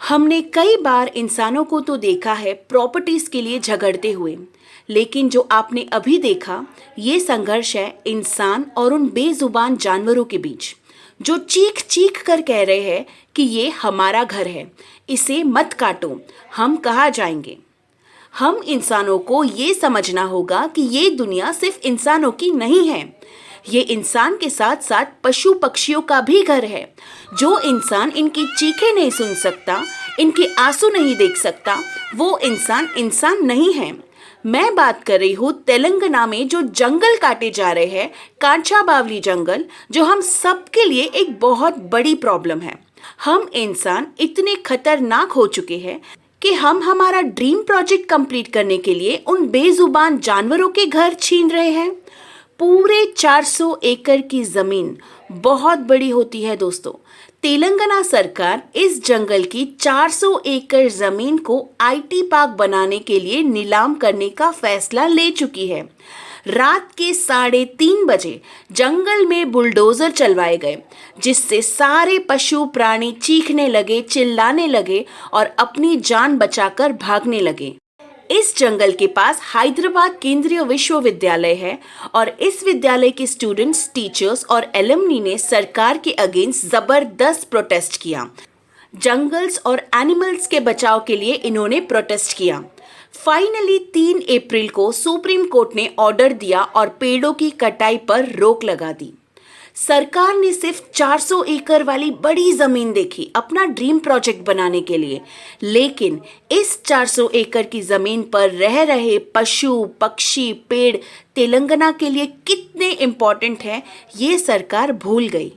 हमने कई बार इंसानों को तो देखा है प्रॉपर्टीज के लिए झगड़ते हुए, लेकिन जो आपने अभी देखा ये संघर्ष है इंसान और उन बेजुबान जानवरों के बीच, जो चीख चीख कर कह रहे हैं कि ये हमारा घर है, इसे मत काटो, हम कहाँ जाएंगे। हम इंसानों को ये समझना होगा कि ये दुनिया सिर्फ इंसानों की नहीं है, ये इंसान के साथ साथ पशु पक्षियों का भी घर है। जो इंसान इनकी चीखें नहीं सुन सकता, इनके आंसू नहीं देख सकता, वो इंसान इंसान नहीं है। मैं बात कर रही हूँ तेलंगाना में जो जंगल काटे जा रहे हैं, कांचा बावली जंगल, जो हम सबके लिए एक बहुत बड़ी प्रॉब्लम है। हम इंसान इतने खतरनाक हो चुके हैं कि हम हमारा ड्रीम प्रोजेक्ट कंप्लीट करने के लिए उन बेजुबान जानवरों के घर छीन रहे हैं। पूरे 400 एकड़ की जमीन बहुत बड़ी होती है दोस्तों। तेलंगाना सरकार इस जंगल की 400 एकड़ जमीन को आईटी पार्क बनाने के लिए नीलाम करने का फैसला ले चुकी है। रात के 3:30 बजे जंगल में बुलडोजर चलवाए गए, जिससे सारे पशु प्राणी चीखने लगे, चिल्लाने लगे और अपनी जान बचाकर भागने लगे। इस जंगल के पास हैदराबाद केंद्रीय विश्वविद्यालय है और इस विद्यालय के स्टूडेंट्स, टीचर्स और एलुमनी ने सरकार के अगेंस्ट जबरदस्त प्रोटेस्ट किया। जंगल्स और एनिमल्स के बचाव के लिए इन्होंने प्रोटेस्ट किया। फाइनली 3 अप्रैल को सुप्रीम कोर्ट ने ऑर्डर दिया और पेड़ों की कटाई पर रोक लगा दी। सरकार ने सिर्फ 400 एकड़ वाली बड़ी जमीन देखी अपना ड्रीम प्रोजेक्ट बनाने के लिए, लेकिन इस 400 एकड़ की जमीन पर रह रहे पशु पक्षी पेड़ तेलंगाना के लिए कितने इम्पोर्टेंट हैं ये सरकार भूल गई।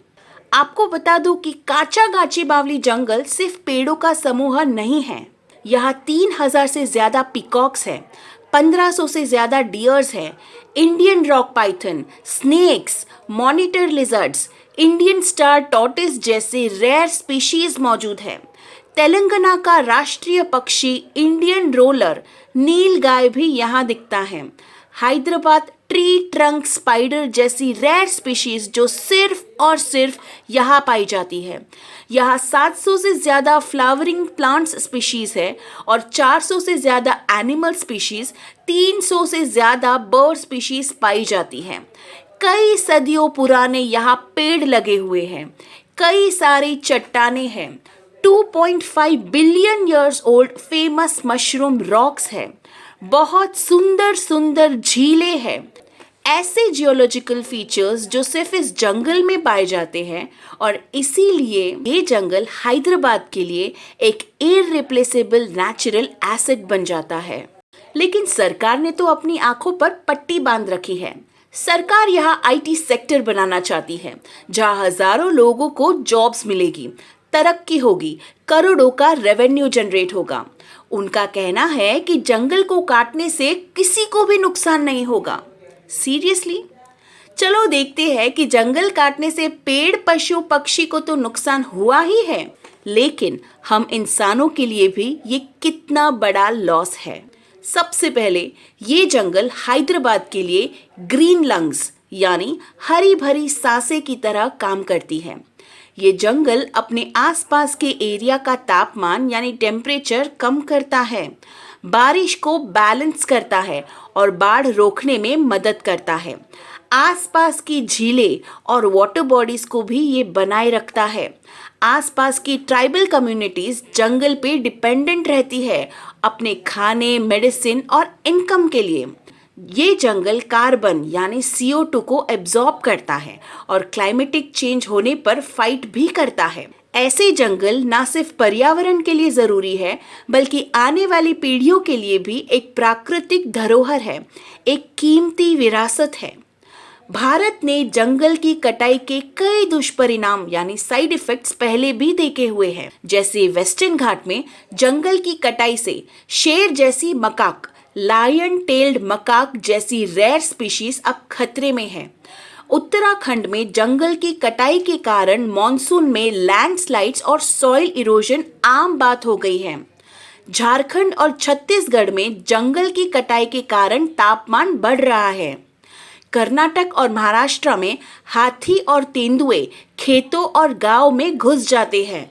आपको बता दूं कि काचा गाची बावली जंगल सिर्फ पेड़ों का समूह नहीं है। यहाँ 3000 से ज्यादा पिकॉक्स है, 1500 से ज्यादा डियर्स है, Indian rock python, snakes, monitor lizards, Indian star tortoise जैसे रेयर स्पीशीज मौजूद है। तेलंगाना का राष्ट्रीय पक्षी इंडियन रोलर नील गाय भी यहाँ दिखता है। हैदराबाद ट्री ट्रंक स्पाइडर जैसी रेयर स्पीशीज जो सिर्फ और सिर्फ यहाँ पाई जाती है। यहाँ 700 से ज़्यादा फ्लावरिंग प्लांट्स स्पीशीज है और 400 से ज़्यादा एनिमल स्पीशीज, 300 से ज़्यादा बर्ड स्पीशीज पाई जाती है। कई सदियों पुराने यहाँ पेड़ लगे हुए हैं, कई सारी चट्टानें हैं, 2.5 billion years old famous mushroom rocks है, बहुत सुंदर सुंदर झीलें हैं। ऐसे जियोलॉजिकल फीचर्स जो सिर्फ इस जंगल में पाए जाते हैं और इसीलिए ये जंगल हैदराबाद के लिए एक इररिप्लेसेबल नेचुरल एसेट बन जाता है। लेकिन सरकार ने तो अपनी आंखों पर पट्टी बांध रखी है। सरकार यहाँ आईटी सेक्टर बनाना चाहती है, जहाँ हजारों लोगों को जॉब्स मिलेगी, तरक्की होगी, करोड़ों का रेवेन्यू जनरेट होगा। उनका कहना है कि जंगल को काटने से किसी को भी नुकसान नहीं होगा। सीरियसली? चलो देखते हैं कि जंगल काटने से पेड़ पशु पक्षी को तो नुकसान हुआ ही है, लेकिन हम इंसानों के लिए भी ये कितना बड़ा लॉस है। सबसे पहले ये जंगल हैदराबाद के लिए ग्रीन लंग्स यानी हरी भरी सांसें की तरह काम करती है। ये जंगल अपने आसपास के एरिया का तापमान यानी टेम्परेचर कम करता है, बारिश को बैलेंस करता है और बाढ़ रोकने में मदद करता है। आसपास की झीलें और वाटर बॉडीज को भी ये बनाए रखता है। आसपास की ट्राइबल कम्युनिटीज जंगल पे डिपेंडेंट रहती है अपने खाने, मेडिसिन और इनकम के लिए। ये जंगल कार्बन यानी CO2 को एब्जॉर्ब करता है और क्लाइमेटिक चेंज होने पर फाइट भी करता है। ऐसे जंगल ना सिर्फ पर्यावरण के लिए जरूरी है, बल्कि आने वाली पीढ़ियों के लिए भी एक प्राकृतिक धरोहर है, एक कीमती विरासत है। भारत ने जंगल की कटाई के कई दुष्परिणाम यानी साइड इफेक्ट्स पहले भी देखे हुए हैं। जैसे वेस्टर्न घाट में जंगल की कटाई से शेर जैसी मकाक, लायन टेल्ड मकाक जैसी रेयर स्पीशीज अब खतरे में है। उत्तराखंड में जंगल की कटाई के कारण मॉनसून में लैंडस्लाइड्स और सॉइल इरोजन आम बात हो गई है। झारखंड और छत्तीसगढ़ में जंगल की कटाई के कारण तापमान बढ़ रहा है। कर्नाटक और महाराष्ट्र में हाथी और तेंदुए खेतों और गांव में घुस जाते हैं।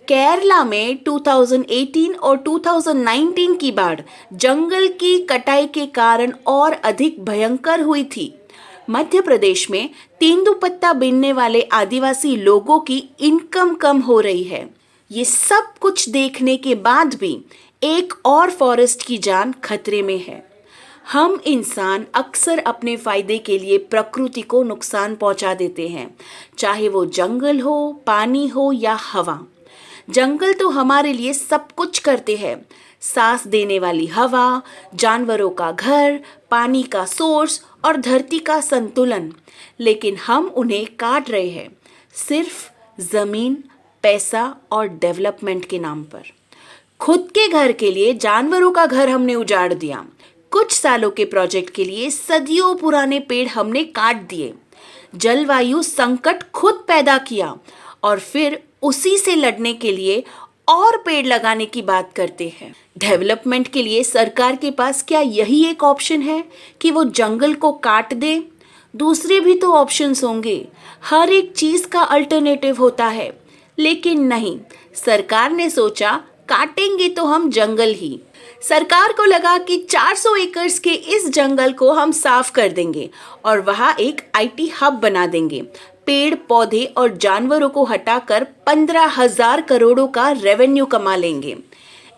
केरला में 2018 और 2019 की बाढ़ जंगल की कटाई के कारण और अधिक भयंकर हुई थी। मध्य प्रदेश में तेंदुपत्ता बीनने वाले आदिवासी लोगों की इनकम कम हो रही है। ये सब कुछ देखने के बाद भी एक और फॉरेस्ट की जान खतरे में है। हम इंसान अक्सर अपने फायदे के लिए प्रकृति को नुकसान पहुंचा देते हैं, चाहे वो जंगल हो, पानी हो या हवा। जंगल तो हमारे लिए सब कुछ करते हैं, सांस देने वाली हवा, जानवरों का घर, पानी का सोर्स और धरती का संतुलन। लेकिन हम उन्हें काट रहे हैं, सिर्फ जमीन, पैसा और डेवलपमेंट के नाम पर। खुद के घर के लिए जानवरों का घर हमने उजाड़ दिया। कुछ सालों के प्रोजेक्ट के लिए सदियों पुराने पेड़ हमने काट दिए। जलवायु संकट खुद पैदा किया और फिर उसी से लड़ने के लिए और पेड़ लगाने की बात करते हैं। डेवलपमेंट के लिए सरकार के पास क्या यही एक ऑप्शन है कि वो जंगल को काट दे? दूसरे भी तो ऑप्शंस होंगे। हर एक चीज का अल्टरनेटिव होता है, लेकिन नहीं, सरकार ने सोचा काटेंगे तो हम जंगल ही। सरकार को लगा कि 400 एकड़ के इस जंगल को हम साफ कर देंगे और वहां एक आईटी हब बना देंगे। पेड़ पौधे और जानवरों को हटाकर 15,000 करोड़ों का रेवेन्यू कमा लेंगे।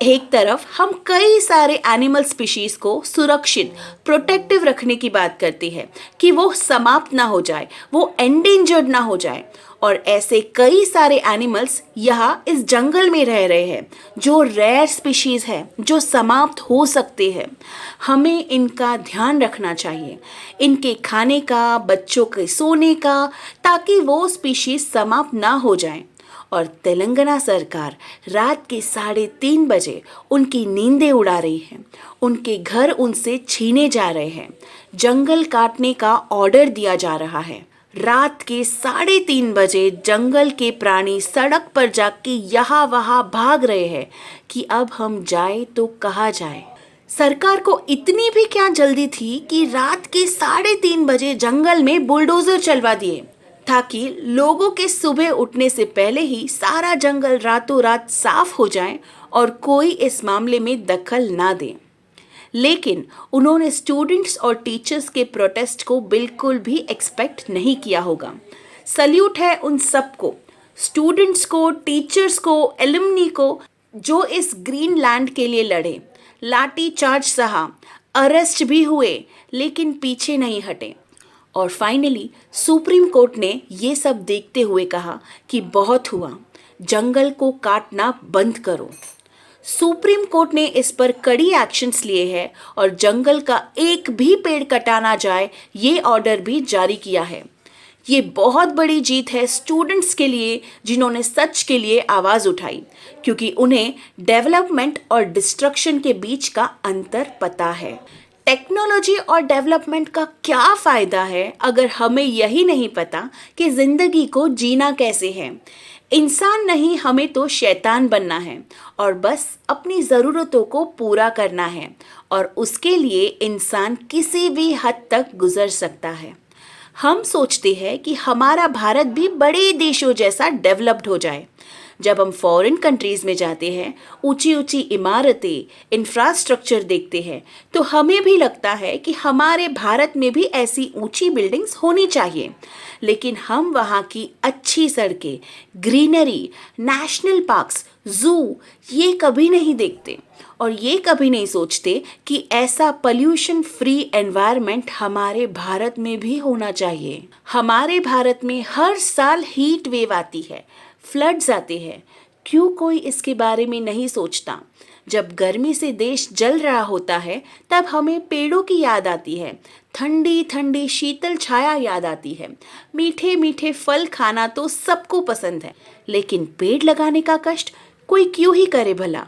एक तरफ हम कई सारे एनिमल स्पीशीज को सुरक्षित, प्रोटेक्टिव रखने की बात करते हैं कि वो समाप्त ना हो जाए, वो एंडेंजर्ड ना हो जाए। और ऐसे कई सारे एनिमल्स यहाँ इस जंगल में रह रहे हैं जो रेयर स्पीशीज है, जो समाप्त हो सकते हैं। हमें इनका ध्यान रखना चाहिए, इनके खाने का, बच्चों के सोने का, ताकि वो स्पीशीज समाप्त ना हो जाएं। और तेलंगाना सरकार रात के 3:30 बजे उनकी नींदें उड़ा रही है। उनके घर उनसे छीने जा रहे हैं। जंगल काटने का ऑर्डर दिया जा रहा है। रात के 3:30 बजे जंगल के प्राणी सड़क पर जाके यहाँ वहाँ भाग रहे हैं कि अब हम जाए तो कहाँ जाए। सरकार को इतनी भी क्या जल्दी थी कि रात के 3:30 बजे जंगल में बुलडोजर चलवा दिए, ताकि लोगों के सुबह उठने से पहले ही सारा जंगल रातों रात साफ हो जाए और कोई इस मामले में दखल ना दे। लेकिन उन्होंने स्टूडेंट्स और टीचर्स के प्रोटेस्ट को बिल्कुल भी एक्सपेक्ट नहीं किया होगा। सल्यूट है उन सबको, स्टूडेंट्स को, टीचर्स को, एलुमनी को, जो इस ग्रीन लैंड के लिए लड़े, लाठी चार्ज सहा, अरेस्ट भी हुए, लेकिन पीछे नहीं हटे। और फाइनली सुप्रीम कोर्ट ने ये सब देखते हुए कहा कि बहुत हुआ, जंगल को काटना बंद करो। सुप्रीम कोर्ट ने इस पर कड़ी एक्शंस लिए हैं और जंगल का एक भी पेड़ कटा ना जाए, ये ऑर्डर भी जारी किया है। ये बहुत बड़ी जीत है स्टूडेंट्स के लिए, जिन्होंने सच के लिए आवाज़ उठाई, क्योंकि उन्हें डेवलपमेंट और डिस्ट्रक्शन के बीच का अंतर पता है। टेक्नोलॉजी और डेवलपमेंट का क्या फ़ायदा है अगर हमें यही नहीं पता कि ज़िंदगी को जीना कैसे है। इंसान नहीं, हमें तो शैतान बनना है और बस अपनी ज़रूरतों को पूरा करना है, और उसके लिए इंसान किसी भी हद तक गुजर सकता है। हम सोचते हैं कि हमारा भारत भी बड़े देशों जैसा डेवलप्ड हो जाए। जब हम फॉरेन कंट्रीज़ में जाते हैं, ऊंची ऊंची इमारतें, इंफ्रास्ट्रक्चर देखते हैं, तो हमें भी लगता है कि हमारे भारत में भी ऐसी ऊंची बिल्डिंग्स होनी चाहिए। लेकिन हम वहाँ की अच्छी सड़कें, ग्रीनरी, नेशनल पार्क्स, जू, ये कभी नहीं देखते। और ये कभी नहीं सोचते कि ऐसा पोल्यूशन फ्री एनवायरनमेंट हमारे भारत में भी होना चाहिए। हमारे भारत में हर साल हीट वेव आती है, फ्लड्स आते हैं। क्यों कोई इसके बारे में नहीं सोचता? जब गर्मी से देश जल रहा होता है, तब हमें पेड़ों की याद आती है, ठंडी ठंडी शीतल छाया याद आती है। मीठे मीठे फल खाना तो सबको पसंद है, लेकिन पेड़ लगाने का कष्ट कोई क्यों ही करे भला?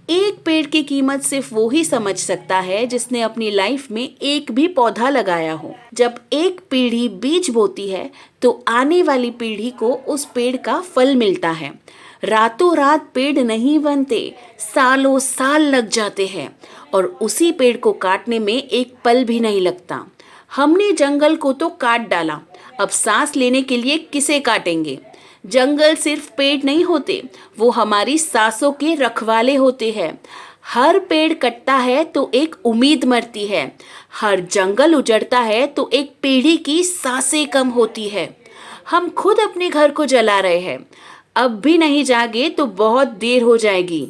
एक पेड़ की कीमत सिर्फ वो ही समझ सकता है जिसने अपनी लाइफ में एक भी पौधा लगाया हो। जब एक पीढ़ी बीज बोती है तो आने वाली पीढ़ी को उस पेड़ का फल मिलता है। रातों रात पेड़ नहीं बनते, सालों साल लग जाते हैं, और उसी पेड़ को काटने में एक पल भी नहीं लगता। हमने जंगल को तो काट डाला, अब सांस लेने के लिए किसे काटेंगे? जंगल सिर्फ पेड़ नहीं होते, वो हमारी सांसों के रखवाले होते हैं। हर पेड़ कटता है तो एक उम्मीद मरती है, हर जंगल उजड़ता है तो एक पीढ़ी की सांसें कम होती है। हम खुद अपने घर को जला रहे हैं, अब भी नहीं जागे तो बहुत देर हो जाएगी।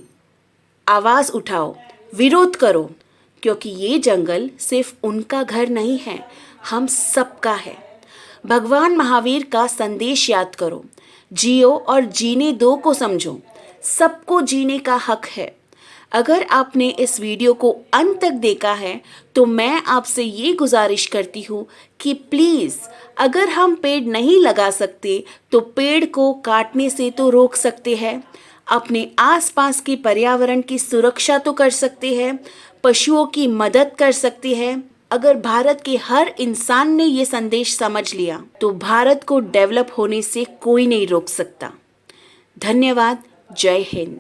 आवाज़ उठाओ, विरोध करो, क्योंकि ये जंगल सिर्फ उनका घर नहीं है, हम सबका है। भगवान महावीर का संदेश याद करो, जियो और जीने दो को समझो, सबको जीने का हक है। अगर आपने इस वीडियो को अंत तक देखा है तो मैं आपसे ये गुजारिश करती हूँ कि प्लीज़, अगर हम पेड़ नहीं लगा सकते तो पेड़ को काटने से तो रोक सकते हैं। अपने आसपास के पर्यावरण की सुरक्षा तो कर सकते हैं, पशुओं की मदद कर सकते हैं। अगर भारत के हर इंसान ने ये संदेश समझ लिया तो भारत को डेवलप होने से कोई नहीं रोक सकता। धन्यवाद। जय हिंद।